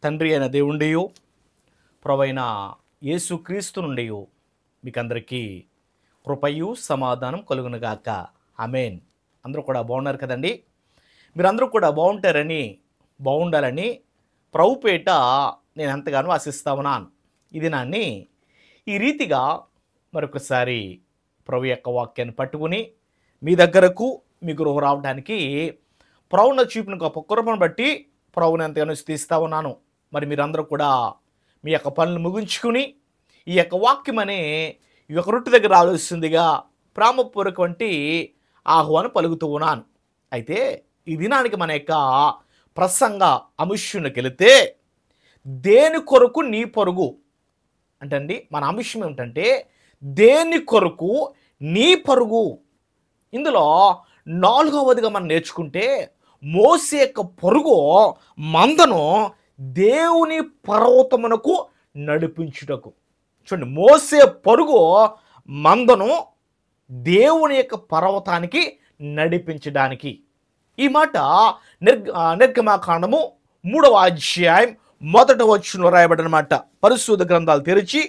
తండ్రి అయిన దేవుండియు ప్రభువైన యేసుక్రీస్తు నుండి మీకందరికీ కృపయు సమాధానం కలుగునుగాక. ఆమేన్. అందరూ కూడా బాగున్నారు కదండి. మీరందరూ కూడా బాగుండాలని ప్రభుపేట నేను ఎంతగానో ఆశిస్తా ఉన్నాను. ఇది నాన్ని ఈ రీతిగా మరొకసారి ప్రభు యొక్క వాక్యాన్ని పట్టుకుని మీ దగ్గరకు మీ గృహ రావడానికి ప్రభువున చూపిన గొప్ప కృపను బట్టి ప్రభువుని ఎంతగానో స్తుతిస్తా ఉన్నాను. మరి మీరందరూ కూడా మీ యొక్క పనులు ముగించుకుని ఈ యొక్క వాక్యం అనే ఈ యొక్క రొట్టె దగ్గర ఆలోచిస్తుందిగా ప్రేమపూర్వకవంటి ఆహ్వానం పలుకుతూ ఉన్నాను. అయితే ఈ దినానికి మన యొక్క ప్రసంగ అంశంలోకి వెళితే దేని కొరకు నీ పరుగు అంటే అండి, మన అంశం ఏమిటంటే దేని కొరకు నీ పరుగు. ఇందులో 4వదిగా మనం నేర్చుకుంటే మోసే యొక్క పరుగు మందను దేవుని పర్వతమునకు నడిపించుటకు. చూడండి, మోసే పరుగు మందను దేవుని యొక్క పర్వతానికి నడిపించడానికి. ఈ మాట నిర్గమాకాండము 3వ అధ్యాయం 1వ వచనంలో రాయబడినమాట. పరిశుద్ధ గ్రంథాలు తెరిచి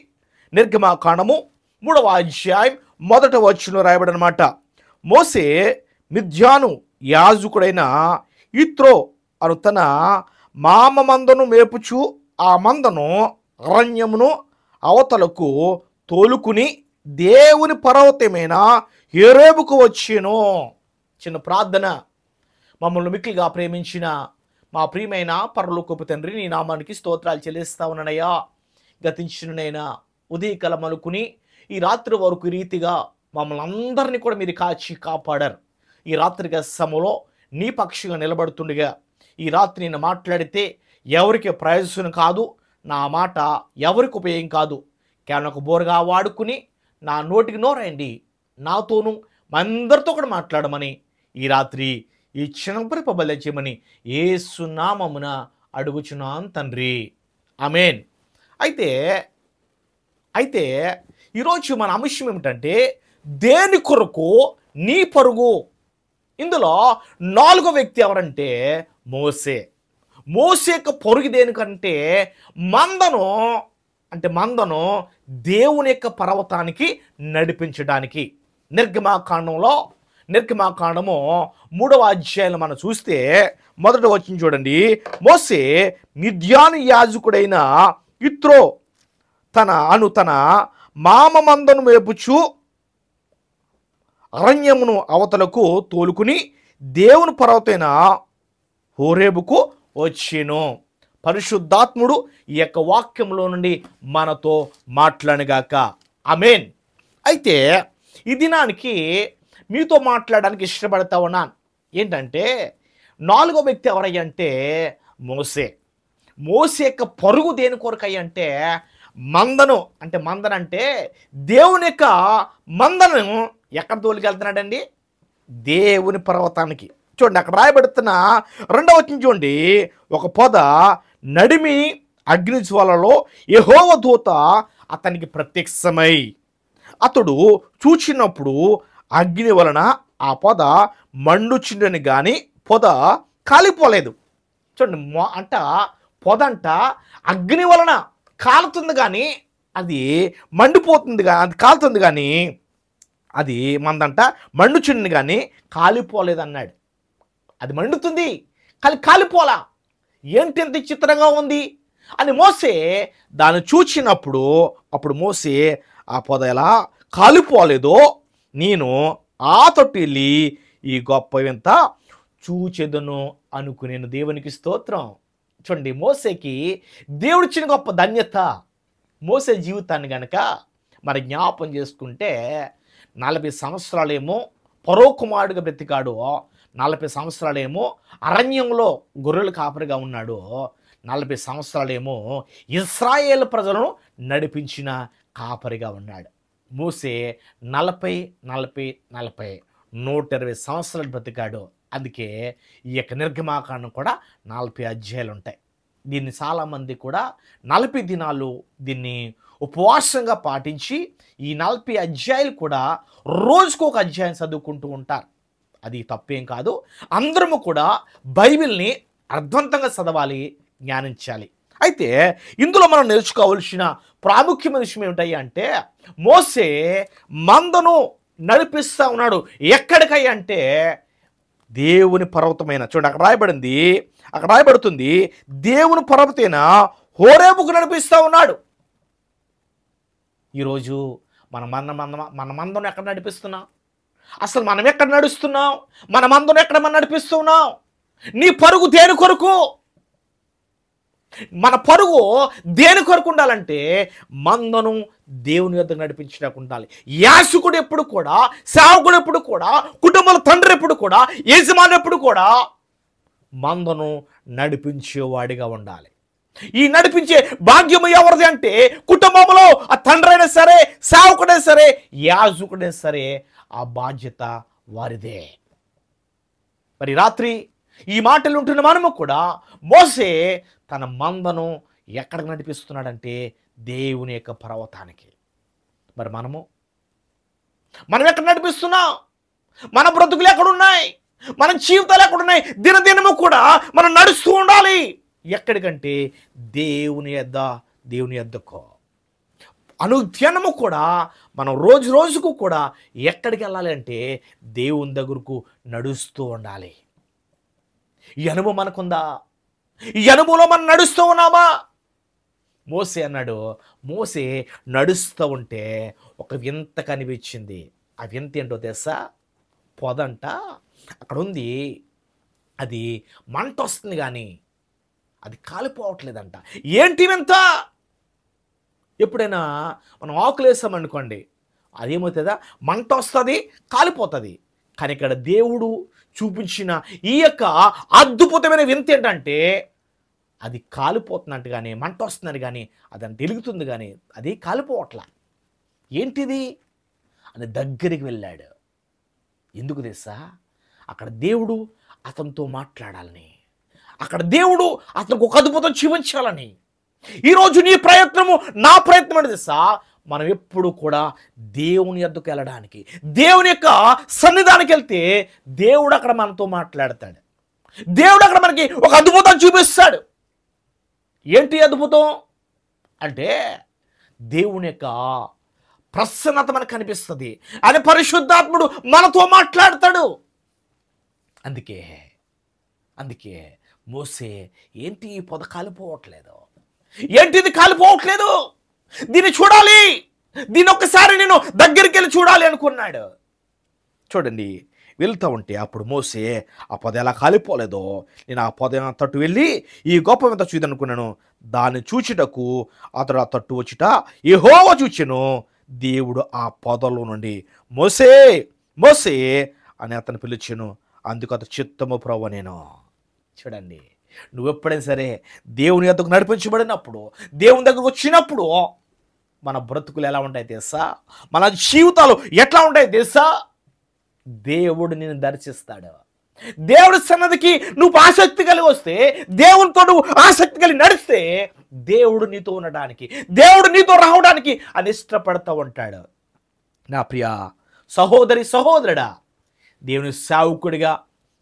నిర్గమాకాండము 3వ అధ్యాయం 1వ వచనంలో రాయబడినమాట. మోసే మిద్యాను యాజకుడైన యిత్రో అను తన మామ మందను మేపుచు ఆ మందను అరణ్యమును అవతలకు తోలుకుని దేవుని పర్వతమైన హోరేబుకు వచ్చెను. చిన్న ప్రార్థన. మమ్మల్ని మిక్కిలిగా ప్రేమించిన మా ప్రియమైన పరలోకపు తండ్రి, నీ నామానికి స్తోత్రాలు చెల్లిస్తా ఉన్నానయ్యా. గతించిననైనా ఉదయకాలం అనుకుని ఈ రాత్రి వరకు రీతిగా మమ్మల్ని అందరినీ కూడా మీరు కాచి కాపాడారు. ఈ రాత్రి సమయంలో నీ పక్షిగా నిలబడుతుండగా ఈ రాత్రి నేను మాట్లాడితే ఎవరికి ప్రయోజనం కాదు, నా మాట ఎవరికి ఉపయోగం కాదు. కేవలం ఒక బోరగా వాడుకుని నా నోటికి నోరండి, నాతోనూ అందరితో కూడా మాట్లాడమని ఈ రాత్రి ఈ క్షణం పరిపబలం చేయమని యేసు నామమున అడుగుచున్నాను తండ్రి. ఆమేన్. అయితే ఈరోజు మన అంశం ఏమిటంటే దేని కొరకు నీ పరుగు. ఇందులో 4వ వ్యక్తి ఎవరంటే మోసే. మోసే యొక్క పరుగు దేనికంటే మందను దేవుని యొక్క పర్వతానికి నడిపించడానికి. నిర్గమాకాండము 3వ అధ్యాయంలో మనం చూస్తే 1వ వచనం చూడండి. మోసే మిద్యాను యాజకుడైన యిత్రో తన మామ మందను మేపుచు అరణ్యమును అవతలకు తోలుకుని దేవుని పర్వతమైన హోరేబుకు వచ్చెను. పరిశుద్ధాత్ముడు ఈ యొక్క వాక్యంలో నుండి మనతో మాట్లాడగాక. ఆమేన్. అయితే ఈ దినానికి మీతో మాట్లాడడానికి ఇష్టపడతా ఉన్నాను. ఏంటంటే 4వ వ్యక్తి ఎవరయ్యంటే మోసే. మోసే యొక్క పరుగు దేని కొరకయ్యంటే మందనంటే దేవుని యొక్క మందను ఎక్కడ తోలికెళ్తున్నాడండి? దేవుని పర్వతానికి. చూడండి, అక్కడ రాయబడుతున్న 2వ వచనం చూడండి. ఒక పొద నడిమి అగ్ని జ్వాలలో యెహోవా దూత అతనికి ప్రత్యక్షమై అతడు చూచినప్పుడు అగ్ని వలన ఆ పొద మండుచుండని కానీ పొద కాలిపోలేదు. చూడండి, పొదంట అగ్ని వలన కాలుతుంది కానీ అది మండిపోతుంది, అది కాలుతుంది కానీ అది మందంట మండుచుండని కానీ కాలిపోలేదు అన్నాడు. అది మండుతుంది కానీ కాలిపోలా. ఏంటి ఎంత చిత్రంగా ఉంది అని మోసే దాన్ని చూచినప్పుడు అప్పుడు మోసే ఆ పొద ఎలా కాలిపోలేదో నేను ఆ తొట్టి వెళ్ళి ఈ గొప్ప వింత చూచెదను అనుకునేను. దేవునికి స్తోత్రం. చూడండి, మోసేకి దేవుడిచ్చిన గొప్ప ధన్యత. మోసే జీవితాన్ని కనుక మరి జ్ఞాపం చేసుకుంటే 40 సంవత్సరాలేమో ఫరో కుమారుడిగా బ్రతికాడు, 40 సంవత్సరాలేమో అరణ్యంలో గొర్రెల కాపరిగా ఉన్నాడు, 40 సంవత్సరాలేమో ఇశ్రాయేలు ప్రజలను నడిపించిన కాపరిగా ఉన్నాడు. మోసే 120 సంవత్సరాలు బ్రతికాడు. అందుకే ఈ యొక్క నిర్గమాకాండం కూడా 40 అధ్యాయాలు ఉంటాయి. దీన్ని చాలామంది కూడా 40 దినాలు దీన్ని ఉపవాసంగా పాటించి ఈ 40 అధ్యాయాలు కూడా రోజుకు ఒక అధ్యాయం చదువుకుంటూ ఉంటారు. అది తప్పేం కాదు. అందరము కూడా బైబిల్ని అర్థవంతంగా చదవాలి, జ్ఞానించాలి. అయితే ఇందులో మనం నేర్చుకోవాల్సిన ప్రాముఖ్యమైన విషయం ఏమిటయ్యా అంటే, మోసే మందను నడిపిస్తూ ఉన్నాడు. ఎక్కడికయ్యా అంటే దేవుని పర్వతమైన, చూడండి అక్కడ రాయబడుతుంది దేవుని పర్వతమైన హోరేబుకు నడిపిస్తూ ఉన్నాడు. ఈరోజు మన మందను ఎక్కడ నడిపిస్తున్నాం? అసలు మనం ఎక్కడ నడుస్తున్నాం? మన మందను ఎక్కడ మనం నడిపిస్తున్నాం? నీ పరుగు దేని కొరకు? మన పరుగు దేని కొరకు ఉండాలంటే మందను దేవుని యొద్దకు నడిపించడానికి ఉండాలి. యాజకుడు ఎప్పుడు కూడా, సేవకుడు ఎప్పుడు కూడా, కుటుంబాల తండ్రి ఎప్పుడు కూడా, యజమాని ఎప్పుడు కూడా మందను నడిపించేవాడిగా ఉండాలి. ఈ నడిపించే భాగ్యము ఎవరిది అంటే కుటుంబంలో ఆ తండ్రి అయినా సరే, సేవకుడే సరే, యాజకుడే సరే, ఆ బాధ్యత వారిదే. మరి రాత్రి ఈ మాటలు ఉంటున్న మనము కూడా మోసే తన మందను ఎక్కడికి నడిపిస్తున్నాడంటే దేవుని యొక్క పర్వతానికి. మరి మనం ఎక్కడ నడిపిస్తున్నాం? మన బ్రతుకులు ఎక్కడున్నాయి? మన జీవితాలు ఎక్కడున్నాయి? దినదినము కూడా మనం నడుస్తూ ఉండాలి. ఎక్కడికంటే దేవుని యొద్దకు. అనుధ్యానము కూడా మనం రోజు రోజుకు కూడా ఎక్కడికి వెళ్ళాలి అంటే దేవుని దగ్గరకు నడుస్తూ ఉండాలి. ఈ అనుభవం మనకుందా? ఈ అనుభవంలో మనం నడుస్తూ ఉన్నామా? మోసే అన్నాడు, మోసే నడుస్తూ ఉంటే ఒక వింత కనిపించింది. ఆ వింత ఏంటో తెలుసా? పొదంట అక్కడ ఉంది, అది మంట వస్తుంది కానీ అది కాలిపోవట్లేదంట. ఏంటి వింత? ఎప్పుడైనా మనం ఆకులు వేసామనుకోండి, అదేమవుతుందా? మంట వస్తుంది, కాలిపోతుంది. కానీ ఇక్కడ దేవుడు చూపించిన ఈ యొక్క అద్భుతమైన వింత ఏంటంటే అది కాలిపోతున్నట్టు కానీ, మంట వస్తుందని కానీ, అదని వెలుగుతుంది కానీ అది కాలిపోవట్లా. ఏంటిది అని దగ్గరికి వెళ్ళాడు. ఎందుకు తెలుసా? అక్కడ దేవుడు అతనితో మాట్లాడాలని, అక్కడ దేవుడు అతనికి ఒక అద్భుతం చూపించాలని. ఈరోజు నీ ప్రయత్నము, నా ప్రయత్నం అనేది తెలుసా? మనం ఎప్పుడు కూడా దేవుని యొద్దకు వెళ్ళడానికి, దేవుని యొక్క సన్నిధానికి వెళ్తే దేవుడు అక్కడ మనతో మాట్లాడతాడు. దేవుడు అక్కడ మనకి ఒక అద్భుతం చూపిస్తాడు. ఏంటి అద్భుతం అంటే దేవుని యొక్క ప్రసన్నత మనకు కనిపిస్తుంది. ఆయన పరిశుద్ధాత్ముడు మనతో మాట్లాడతాడు. అందుకే మోసే, ఏంటి ఈ పొద కాలిపోవట్లేదు? ఏంటిది కాలిపోవట్లేదు? దీన్ని చూడాలి, దీన్ని ఒక్కసారి నేను దగ్గరికి వెళ్ళి చూడాలి అనుకున్నాడు. చూడండి, వెళ్తూ ఉంటే అప్పుడు మోసే, ఆ పొద ఎలా కాలిపోలేదో నేను ఆ పొద తట్టు వెళ్ళి ఈ గొప్ప వింత చూదనుకున్నాను. దాన్ని చూచుటకు అతడు ఆ తట్టు వచ్చుట యెహోవా చూచెను. దేవుడు ఆ పొదలో నుండి మోసే మోసే అని అతను పిలిచెను. అందుకు అతను చిత్తము ప్రభువా నేను. చూడండి, నువ్వెప్పుడైనా సరే దేవుని యొద్దకు నడిపించబడినప్పుడు, దేవుని దగ్గరకు వచ్చినప్పుడు మన బ్రతుకులు ఎలా ఉంటాయి తెలుసా? మన జీవితాలు ఎట్లా ఉంటాయి తెలుసా? దేవుడు నిన్ను దర్శిస్తాడు. దేవుడి సన్నదికి నువ్వు ఆసక్తి కలిగి వస్తే, దేవునితో నువ్వు ఆసక్తి కలిగి నడిస్తే, దేవుడు నీతో ఉండడానికి, దేవుడు నీతో రావడానికి అని ఇష్టపడుతూ ఉంటాడు. నా ప్రియ సహోదరి సహోదరుడా, దేవుని సేవకుడిగా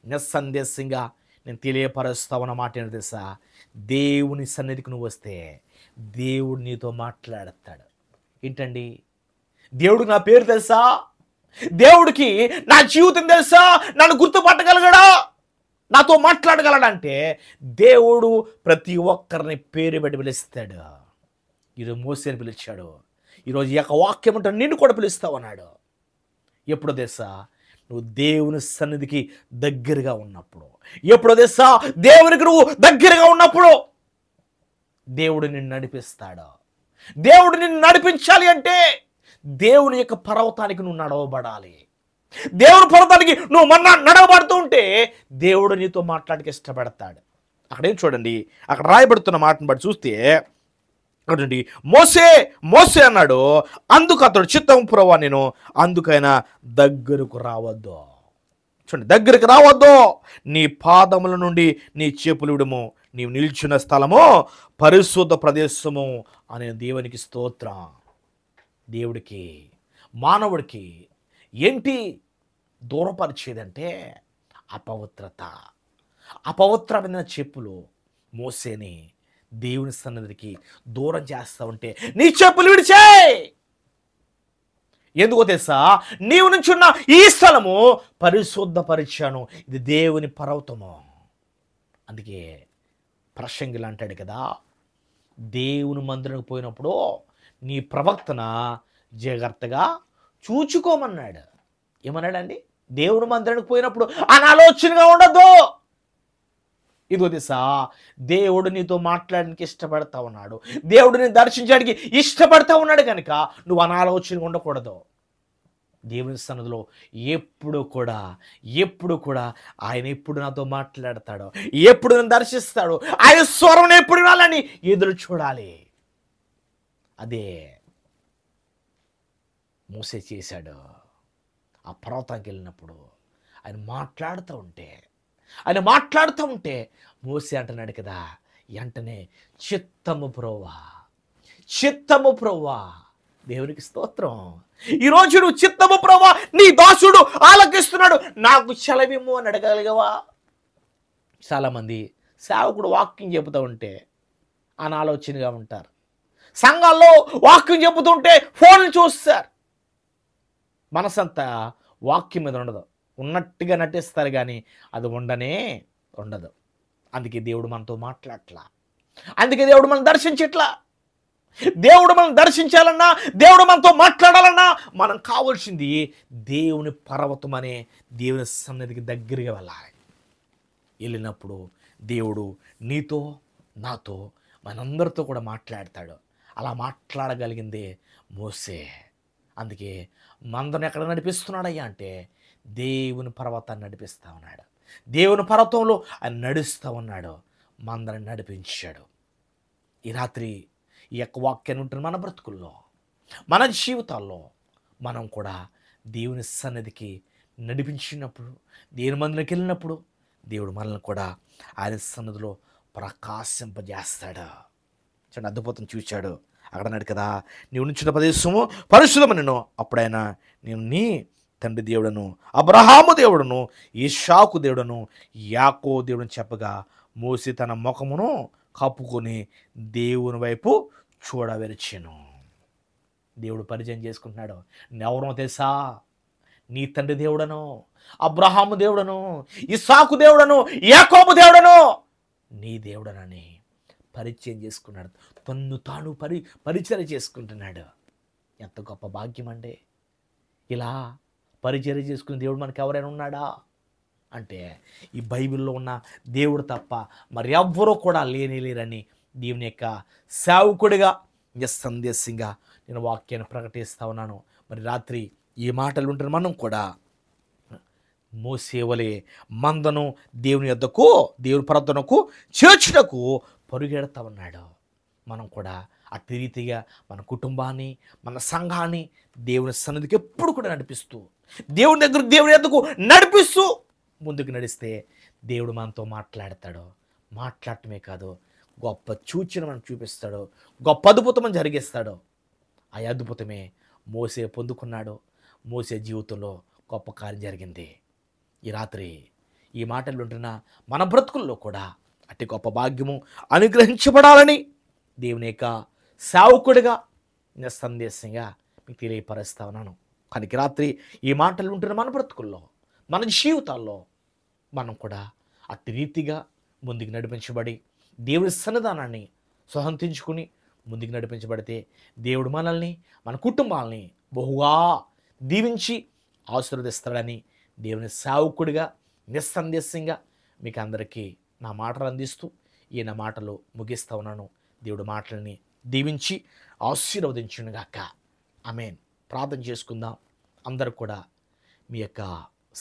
నిస్సందేశంగా నేను తెలియపరుస్తా ఉన్న మాట ఏంటో తెలుసా? దేవుని సన్నిధికి నువ్వు వస్తే దేవుడు నీతో మాట్లాడతాడు. ఏంటండి? దేవుడికి నా పేరు తెలుసా? దేవుడికి నా జీవితం తెలుసా? నన్ను గుర్తుపట్టగలగడా? నాతో మాట్లాడగలడంటే దేవుడు ప్రతి ఒక్కరిని పేరు పెట్టి పిలుస్తాడు. ఈరోజు మోసేని పిలిచాడు. ఈరోజు ఈ యొక్క వాక్యం అంటే నిన్ను కూడా పిలుస్తావు అన్నాడు. ఎప్పుడో తెలుసా? నువ్వు దేవుని సన్నిధికి దగ్గరగా ఉన్నప్పుడు. ఎప్పుడో తెలుసా? దేవునికి నువ్వు దగ్గరగా ఉన్నప్పుడు దేవుడు నిన్ను నడిపిస్తాడు. దేవుడు నిన్ను నడిపించాలి అంటే దేవుని యొక్క పర్వతానికి నువ్వు నడవబడాలి. దేవుని పర్వతానికి నువ్వు నడవబడుతూ ఉంటే దేవుడు నీతో మాట్లాడికి ఇష్టపడతాడు. అక్కడేం చూడండి, అక్కడ రాయబడుతున్న మాటను బట్టి చూస్తే చూడండి, మోసే మోసే అన్నాడు. అందుకు అతడు చిత్తం ప్రభువా నేను, అందుకైనా దగ్గరకు రావద్దు. చూడండి, దగ్గరికి రావద్దు. నీ పాదముల నుండి నీ చెప్పులు విడుము. నీవు నిల్చున్న స్థలము పరిశుద్ధ ప్రదేశము అనే దేవునికి స్తోత్రం. దేవుడికి మానవుడికి ఏంటి దూరపరిచేదంటే అపవిత్రమైన చెప్పులు మోసేని దేవుని సన్నిధికి దూరం చేస్తూ ఉంటే నీ చెప్పులు విడిచేయ్. ఎందుకో తెలుసా? నీవు నుంచున్న ఈ స్థలము పరిశుద్ధపరిచాను, ఇది దేవుని పర్వతము. అందుకే ప్రసంగిలు అంటాడు కదా, దేవుని మందిరానికి పోయినప్పుడు నీ ప్రవర్తన జాగ్రత్తగా చూచుకోమన్నాడు. ఏమన్నాడండి? దేవుని మందిరానికి పోయినప్పుడు అనాలోచనగా ఉండద్దు. ఇదిగో తెలుసా, దేవుడు నీతో మాట్లాడడానికి ఇష్టపడతా ఉన్నాడు, దేవుడిని దర్శించడానికి ఇష్టపడతా ఉన్నాడు కనుక నువ్వు అనాలోచనగా ఉండకూడదు. దేవుని సన్నిధిలో ఎప్పుడు కూడా ఆయన ఎప్పుడు నాతో మాట్లాడతాడో, ఎప్పుడు నన్ను దర్శిస్తాడో, ఆయన స్వరం ఎప్పుడు వినాలని ఎదురు చూడాలి. అదే మోసే చేశాడు. ఆ పర్వతానికి వెళ్ళినప్పుడు ఆయన మాట్లాడుతూ ఉంటే మోసే అంటున్నాడు కదా, వెంటనే చిత్తము ప్రభువా. దేవునికి స్తోత్రం. ఈరోజు నువ్వు చిత్తము ప్రభువా, నీ దాసుడు ఆలకిస్తున్నాడు, నాకు సెలవిమ్ము అని అడగగలిగావా? చాలామంది సేవకుడు వాక్యం చెబుతూ ఉంటే అనాలోచనగా ఉంటారు. సంఘాల్లో వాక్యం చెబుతుంటే ఫోన్లు చూస్తారు. మనసంతా వాక్యం మీద ఉండదు, ఉన్నట్టుగా నటిస్తారు కానీ అది ఉండదు. అందుకే దేవుడు మనతో మాట్లాడట్లా, అందుకే దేవుడు మనం దర్శించట్లా. దేవుడు మనం దర్శించాలన్నా, దేవుడు మనతో మాట్లాడాలన్నా మనం కావాల్సింది దేవుని పర్వతం అనే దేవుని సన్నిధికి దగ్గరగా వెళ్ళాలి. వెళ్ళినప్పుడు దేవుడు నీతో నాతో మనందరితో కూడా మాట్లాడతాడు. అలా మాట్లాడగలిగిందే మోసే. అందుకే మందను ఎక్కడ నడిపిస్తున్నాడయ్యా అంటే దేవుని పర్వతాన్ని నడిపిస్తూ ఉన్నాడు. దేవుని పర్వతంలో ఆయన నడుస్తూ ఉన్నాడు, మందను నడిపించాడు. ఈ రాత్రి ఈ యొక్క వాక్యాన్ని ఉంటున్న మన బ్రతుకుల్లో, మన జీవితాల్లో మనం కూడా దేవుని సన్నిధికి నడిపించినప్పుడు, దేవుని మందికి వెళ్ళినప్పుడు దేవుడు మనల్ని కూడా ఆయన సన్నిధిలో ప్రకాశింపజేస్తాడు. చూడండి, అద్భుతం చూశాడు. అక్కడ అన్నాడు కదా, నీవు నుంచిన ప్రదేశము పరిశుద్ధమనెను. అప్పుడైనా నేను నీ తండ్రి దేవుడను, అబ్రహాము దేవుడను, ఇస్సాకు దేవుడను, యాకోబు దేవుడని చెప్పగా మోసే తన ముఖమును కప్పుకొని దేవుని వైపు చూడవెరిచెను. దేవుడు పరిచయం చేసుకుంటున్నాడు. ఎవరో తెలుసా? నీ తండ్రి దేవుడను, అబ్రహాము దేవుడను, ఇస్సాకు దేవుడను, యాకోబు దేవుడను, నీ దేవుడనని పరిచయం చేసుకున్నాడు. తన్ను తాను పరిచయం చేసుకుంటున్నాడు. ఎంత గొప్ప భాగ్యం అండి! ఇలా పరిచయం చేసుకునే దేవుడు మనకు ఎవరైనా ఉన్నాడా అంటే ఈ బైబిల్లో ఉన్న దేవుడు తప్ప మరి ఎవ్వరూ కూడా లేరని దేవుని యొక్క సేవకుడిగా నిస్సందేశంగా నేను వాక్యాన్ని ప్రకటిస్తూ ఉన్నాను. మరి రాత్రి ఈ మాటలు ఉంటున్న మనం కూడా మోసేవలే మందను దేవుని యొద్దకు, దేవుని ప్రార్థనకు చేర్చుటకు పరుగెడతా ఉన్నాడు. మనం కూడా అట్టి రీతిగా మన కుటుంబాన్ని, మన సంఘాన్ని దేవుని సన్నిధికి ఎప్పుడు కూడా నడిపిస్తూ, దేవుని దగ్గర దేవుని యొద్దకు నడిపిస్తూ ముందుకు నడిస్తే దేవుడు మనతో మాట్లాడతాడు. మాట్లాడటమే కాదు, గొప్ప సూచన మనకు చూపిస్తాడు, గొప్ప అద్భుతం జరిగిస్తాడు. ఆ అద్భుతమే మోసే పొందుకున్నాడు. మోసే జీవితంలో గొప్ప కార్యం జరిగింది. ఈ రాత్రి ఈ మాటలు ఉంటున్న మన బ్రతుకుల్లో కూడా అట్టి గొప్ప భాగ్యము అనుగ్రహించబడాలని దేవుని యొక్క సేవకుడిగా నిస్సందేశంగా మీకు తెలియపరుస్తా ఉన్నాను. కనుక రాత్రి ఈ మాటలు ఉంటున్న మన బ్రతుకుల్లో, మన జీవితాల్లో మనం కూడా అట్టి రీతిగా ముందుకు నడిపించబడి దేవుని సన్నిధానాన్ని స్వహంతించుకుని ముందుకు నడిపించబడితే దేవుడు మనల్ని, మన కుటుంబాలని బహుగా దీవించి ఆశీర్వదిస్తాడని దేవుని సేవకుడిగా నిస్సందేశంగా మీకు అందరికీ నా మాటలు అందిస్తూ ఈయన మాటలు ముగిస్తూ ఉన్నాను. దేవుడు మాటల్ని దీవించి ఆశీర్వదించునుగాక. ఆమేన్. ప్రార్థన చేసుకుందాం. అందరూ కూడా మీ యొక్క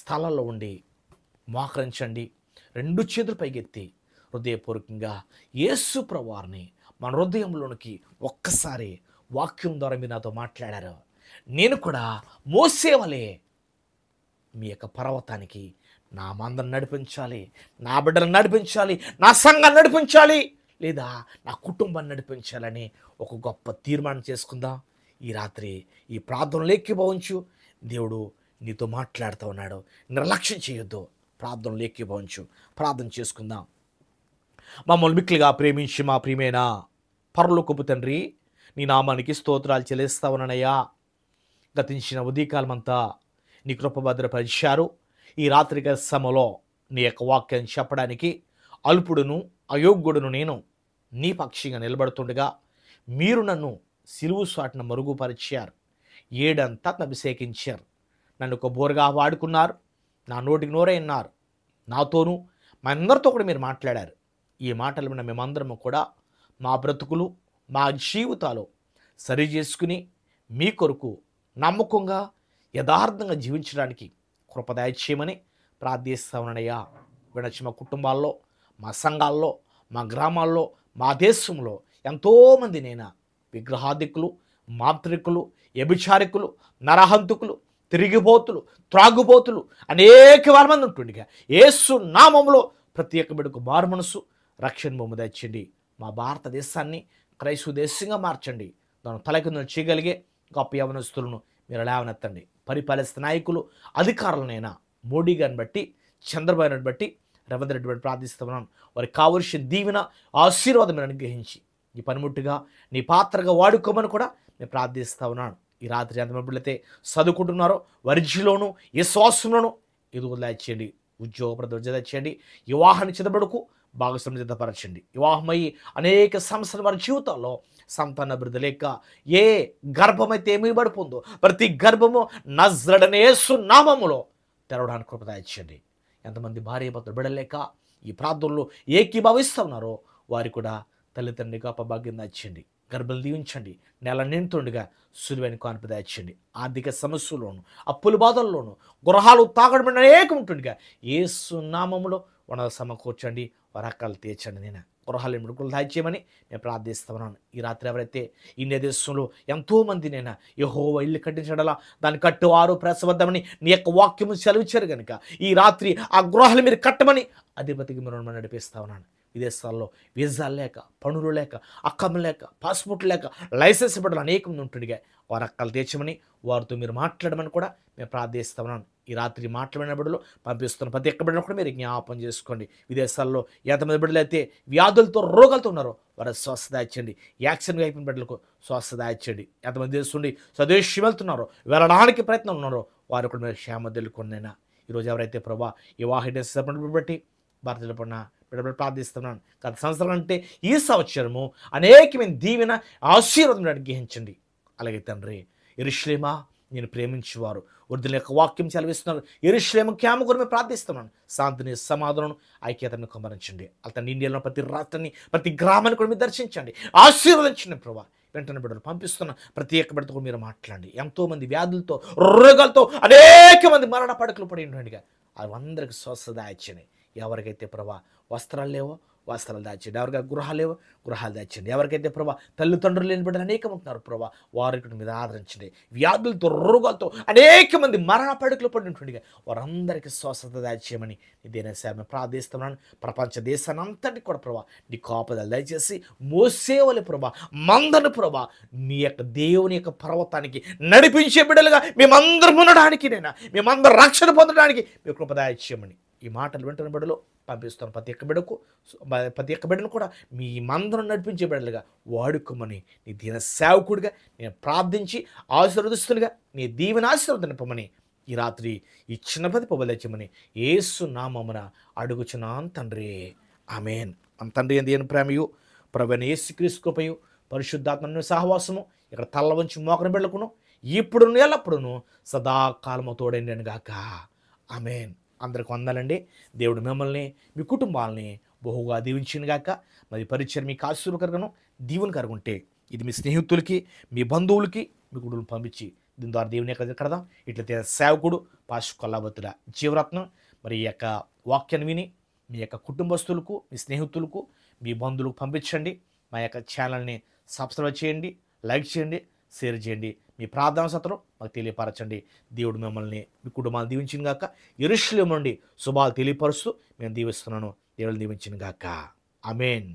స్థలాల్లో ఉండి మోకరించండి. 2 చేతులు పైకెత్తి హృదయపూర్వకంగా యేసు ప్రభువారిని మన హృదయంలోనికి ఒక్కసారి వాక్యం ద్వారా మీరు నాతో మాట్లాడారు. నేను కూడా మోసే వలె మీ యొక్క పర్వతానికి నా మందను నడిపించాలి, నా బిడ్డలను నడిపించాలి, నా సంఘాన్ని నడిపించాలి, లేదా నా కుటుంబాన్ని నడిపించాలని ఒక గొప్ప తీర్మానం చేసుకుందాం. ఈ రాత్రి ఈ ప్రార్థనలు ఏకీభవించు. దేవుడు నీతో మాట్లాడుతూ ఉన్నాడు. నిర్లక్ష్యం చేయొద్దు. ప్రార్థనలు ఏకీభవించు. ప్రార్థన చేసుకుందాం. మమ్మల్ని మిక్కిలిగా ప్రేమించి మా ప్రియమైన పరలోకపు తండ్రి, నీ నామానికి స్తోత్రాలు చెల్లిస్తావునయ్యా. గతించిన ఉదయకాలమంతా నీ కృప భద్రపరిచారు. ఈ రాత్రిక సమయంలో నీ యొక్క వాక్యాన్ని చెప్పడానికి అల్పుడును అయోగ్యుడును నేను నీ పక్షిగా నిలబడుతుండగా మీరు నన్ను సిలువు సాటున మరుగుపరిచారు. ఏడంతా అభిషేకించారు. నన్ను ఒక బోరుగా వాడుకున్నారు. నా నోటికి నోరైనారు. నాతోనూ మా అందరితో కూడా మీరు మాట్లాడారు. ఈ మాటలు విన్న మేమందరము కూడా మా బ్రతుకులు మా జీవితాలు సరి చేసుకుని మీ కొరకు నమ్మకంగా యథార్థంగా జీవించడానికి కృప దయచేయమని ప్రార్థిస్తామనయ్యా. వినొచ్చి మా కుటుంబాల్లో, మా సంఘాల్లో, మా గ్రామాల్లో, మా దేశంలో ఎంతోమంది నేను విగ్రహాధికులు, మాంత్రికులు, వ్యభిచారికులు, నరహంతుకులు, తిరిగిపోతులు, త్రాగుబోతులు అనేక వారి మంది ఉంటుండగా యేసు నామములో ప్రతి ఒక్క బిడ్డకు మారు మనసు రక్షణ బొమ్మ తెచ్చండి. మా భారతదేశాన్ని క్రైస్తవ దేశంగా మార్చండి. దాని తలకిందులు చేయగలిగే గొప్ప యవనస్తులను మీరు లేవనెత్తండి. పరిపాలిస్తున్న నాయకులు, అధికారులనైనా మోడీ గారిని బట్టి, చంద్రబాబు నాయుడుని బట్టి, రేవంత్ రెడ్డి బట్టి ప్రార్థిస్తున్నాను. వారికి కావలసిన దీవెన ఆశీర్వాదం మీరు అనుగ్రహించి నీ పనిముట్టుగా నీ పాత్రగా వాడుకోమని కూడా నేను ప్రార్థిస్తా ఉన్నాను. ఈ రాత్రి ఎంతమంది బిడ్డలైతే చదువుకుంటున్నారో వారిలోను విశ్వాసంలోను ఎదుగుదల చేయండి. ఉద్యోగ చేయండి. వివాహాన్ని చిదబడుకు భాగస్వామ్యం సిద్ధపరచండి. వివాహమయ్యి అనేక సంవత్సరాల వారి జీవితాల్లో సంతాన అభివృద్ధి లేక ఏ గర్భమైతే ఏమీ పడిపోందో ప్రతి గర్భము నజరేయుడైన యేసు నామములో తెరవడానికి కృప దయచేయండి. ఎంతమంది భార్య భర్తలు బిడలేక ఈ ప్రార్థనలో ఏకీభవిస్తూ ఉన్నారో వారి కూడా తల్లిదండ్రులు గొప్ప భాగ్యం దయచేయండి. గర్భలు దీవించండి. నెల నిండుగా సులువైన కాన్పు దయచేయండి. ఆర్థిక సమస్యల్లోను, అప్పుల బాధల్లోను, గృహాలు తాగడం అనేకం ఉంటుండగా యేసు నామములో వనరు సమకూర్చండి. వారి హక్కులు తీర్చండి. నేను గృహాలు ముడుకులు దాయిచేయమని నేను ప్రార్థిస్తున్నాను. ఈ రాత్రి ఎవరైతే ఇండియా దేశంలో ఎంతోమంది నేను యెహోవా ఇల్లు కట్టించడలా దాన్ని కట్టువారు ప్రసవద్దమని నీ యొక్క వాక్యము సెలవిచ్చారు కనుక ఈ రాత్రి ఆ గృహాలు మీరు కట్టమని అధిపతికి మీరు నడిపిస్తా ఉన్నాను. విదేశాల్లో వీసాలు లేక, పనులు లేక, అక్కం లేక, పాస్పోర్ట్ లేక, లైసెన్స్ ఇవ్వడం అనేక మంది ఉంటుండగా వారి అక్కలు తీర్చమని వారితో మీరు మాట్లాడమని కూడా మేము ప్రార్థిస్తా ఉన్నాను. ఈ రాత్రి మాట్లాడిన బిడ్డలు పంపిస్తున్న ప్రతి ఒక్క బిడ్డలు కూడా మీరు జ్ఞాపం చేసుకోండి. విదేశాల్లో ఎంతమంది బిడ్డలు అయితే వ్యాధులతో రోగాలతో ఉన్నారో వారి స్వస్థత ఇచ్చండి. యాక్సిడెంట్ అయిపోయిన బిడ్డలకు స్వస్థత ఇచ్చండి. ఎంతమంది దేశండి స్వదేశీ వెళ్తున్నారో వెళ్ళడానికి ప్రయత్నం ఉన్నారో వారు కూడా మీరు క్షేమ తెలుసుకున్నైనా ఈరోజు ఎవరైతే ప్రభా వివాహ బట్టి భారతీయుల పడిన బిడ్డ ప్రార్థిస్తున్నాను. గత సంవత్సరం అంటే ఈ సంవత్సరము అనేకమైన దీవెన ఆశీర్వాదం అనుగ్రహించండి. అలాగే తండ్రి యెరూషలేమా నేను ప్రేమించేవారు వృద్ధుల యొక్క వాక్యం సెలవిస్తున్నారు. యెరూషలేము క్యామ కొరకు ప్రార్థిస్తున్నాను. శాంతిని, సమాధానం, ఐక్యతను కుమరించండి. అతని ఇండియాలో ప్రతి రాష్ట్రాన్ని, ప్రతి గ్రామాన్ని కూడా మీరు దర్శించండి, ఆశీర్వదించండి ప్రభా. వెంటనే బిడ్డలు పంపిస్తున్న ప్రతి ఒక్క బిడ్డతో కూడా మీరు మాట్లాడండి. ఎంతోమంది వ్యాధులతో, రోగాలతో అనేక మంది మరణ పడకలు పడి ఉండగా అవందరికి స్వస్థత దాయిచ్చండి. ఎవరికైతే ప్రభా వస్త్రాలు లేవో వస్త్రాలు దాచండి. ఎవరికైతే గృహాలు లేవో గృహాలు దాచండి. ఎవరికైతే ప్రభా తల్లిదండ్రులు లేని బిడ్డలు అనేకం ఉంటున్నారు ప్రభా వారికి మీద ఆదరించండి. వ్యాధులతో, రోగాలతో అనేక మంది మరణ పడుకలు పడి ఉంటుండగా వారందరికీ స్వస్థత దాచేయమని ఇదేనా సార్ ప్రార్థిస్తున్నాను. ప్రపంచ దేశాన్ని అంతటి కూడా ప్రభా నీ కాపుదలు దయచేసి మోసేవలి ప్రభా మందను ప్రభా నీ యొక్క దేవుని యొక్క పర్వతానికి నడిపించే బిడ్డలుగా మేమందరం ఉండడానికి మేమందరం రక్షణ పొందడానికి మీ కృప దయచేయమని ఈ మాటలు వెంటనే బిడ్డలో పంపిస్తాను. ప్రతి ఒక్క బిడ్డను కూడా మీ మందరం నడిపించే బిడ్డలుగా వాడుకోమని నీ దీన సేవకుడిగా నేను ప్రార్థించి ఆశీర్వదిస్తులుగా నీ దీవెన ఆశీర్వదన పొమ్మని ఈ రాత్రి ఈ చిన్న ప్రతి పొబలెచ్చమని యేసు నామమున అడుగుచున్నాను తండ్రి. ఆమేన్. మన తండ్రి ఎందు ప్రేమయు ప్రభువైన యేసుక్రీస్తు కృపయు పరిశుద్ధాత్మ సహవాసము ఇక్కడ తల్ల వంచి మోకన బిడ్డలకును ఇప్పుడు ఎల్లప్పుడూ సదాకాలము తోడైండను గాక. ఆమేన్. అందరికి వందాలండి. దేవుడు మిమ్మల్ని మీ కుటుంబాలని బహుగా దీవించిన గాక. మరి పరిచయం మీకు ఆశీర్వకరంగాను దీవుని కరుగుంటే ఇది మీ స్నేహితులకి, మీ బంధువులకి, మీ కుటుంబం పంపించి దీని ద్వారా దేవుని యొక్క కడదాం. ఇట్లయితే సేవకుడు పాస్టర్ కొల్లాబత్తుల జీవరత్నం మరి ఈ యొక్క వాక్యాన్ని విని మీ యొక్క కుటుంబస్తులకు, మీ స్నేహితులకు, మీ బంధువులకు పంపించండి. మా యొక్క ఛానల్ని సబ్స్క్రైబ్ చేయండి, లైక్ చేయండి, షేర్ చేయండి. మీ ప్రార్థన సత్రం మాకు తెలియపరచండి. దేవుడు మిమ్మల్ని మీ కుటుంబాలు దీవించిన గాక. యెరూషలేము నుండి శుభాలు తెలియపరుస్తూ మేము దీవిస్తున్నాను. దేవుడు దీవించిన గాక. ఆమేన్.